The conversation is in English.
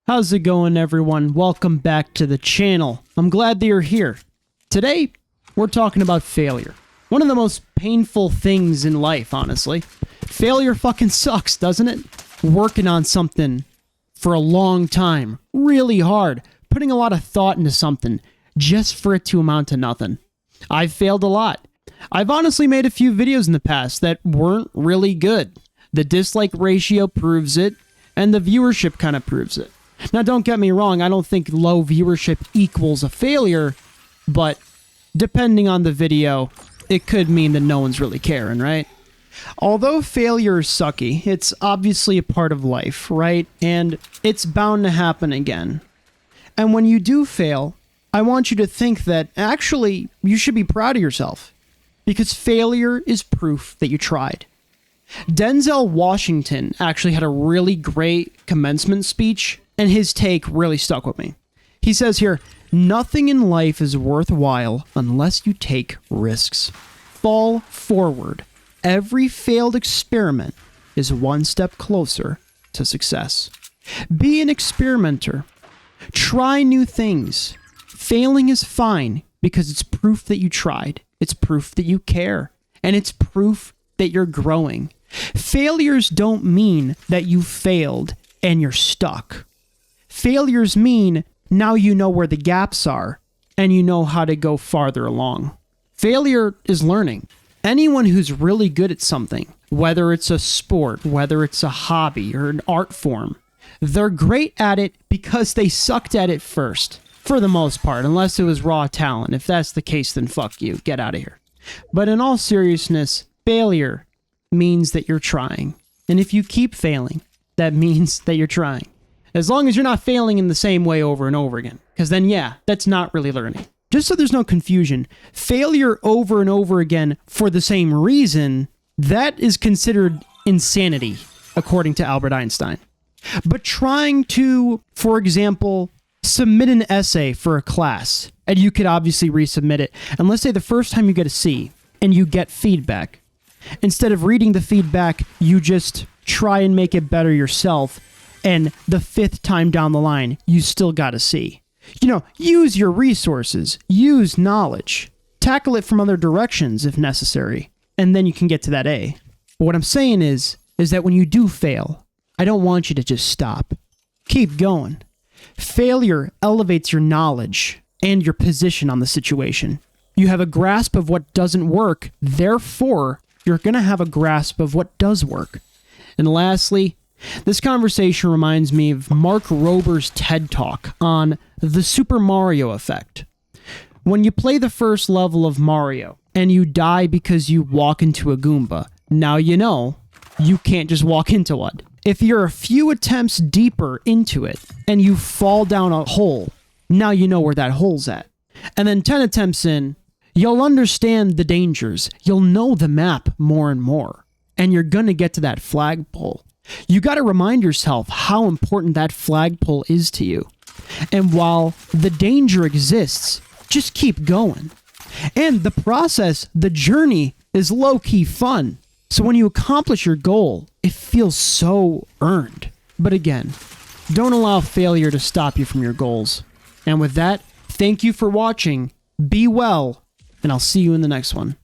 How's it going, everyone? Welcome back to the channel. I'm glad that you're here. Today, we're talking about failure. One of the most painful things in life, honestly. Failure fucking sucks, doesn't it? Working on something for a long time, really hard, putting a lot of thought into something just for it to amount to nothing. I've failed a lot. I've honestly made a few videos in the past that weren't really good. The dislike ratio proves it, and the viewership kind of proves it. Now, don't get me wrong, I don't think low viewership equals a failure, but depending on the video, it could mean that no one's really caring, right? Although failure is sucky, it's obviously a part of life, right? And it's bound to happen again. And when you do fail, I want you to think that actually you should be proud of yourself, because failure is proof that you tried. Denzel Washington actually had a really great commencement speech, and his take really stuck with me. He says here, "Nothing in life is worthwhile unless you take risks. Fall forward. Every failed experiment is one step closer to success. Be an experimenter. Try new things. Failing is fine because it's proof that you tried. It's proof that you care. And it's proof that you're growing. Failures don't mean that you failed and you're stuck. Failures mean now you know where the gaps are and you know how to go farther along. Failure is learning. Anyone who's really good at something, whether it's a sport, whether it's a hobby or an art form, they're great at it because they sucked at it first, for the most part, unless it was raw talent. If that's the case, then fuck you, get out of here. But in all seriousness, failure means that you're trying. And if you keep failing, that means that you're trying. As long as you're not failing in the same way over and over again. Because then, yeah, that's not really learning. Just so there's no confusion, failure over and over again for the same reason, that is considered insanity, according to Albert Einstein. But trying to, for example, submit an essay for a class, and you could obviously resubmit it, and let's say the first time you get a C, and you get feedback. Instead of reading the feedback, you just try and make it better yourself, and the fifth time down the line, you still got a C. Use your resources, use knowledge, tackle it from other directions if necessary, and then you can get to that A. But what I'm saying is that when you do fail, I don't want you to just stop. Keep going. Failure elevates your knowledge and your position on the situation. You have a grasp of what doesn't work, therefore, you're going to have a grasp of what does work. And lastly, this conversation reminds me of Mark Rober's TED Talk on the Super Mario effect. When you play the first level of Mario and you die because you walk into a Goomba, now you know you can't just walk into one. If you're a few attempts deeper into it and you fall down a hole, now you know where that hole's at. And then 10 attempts in, you'll understand the dangers. You'll know the map more and more. And you're going to get to that flagpole. You got to remind yourself how important that flagpole is to you. And while the danger exists, just keep going. And the process, the journey, is low-key fun. So when you accomplish your goal, it feels so earned. But again, don't allow failure to stop you from your goals. And with that, thank you for watching. Be well, and I'll see you in the next one.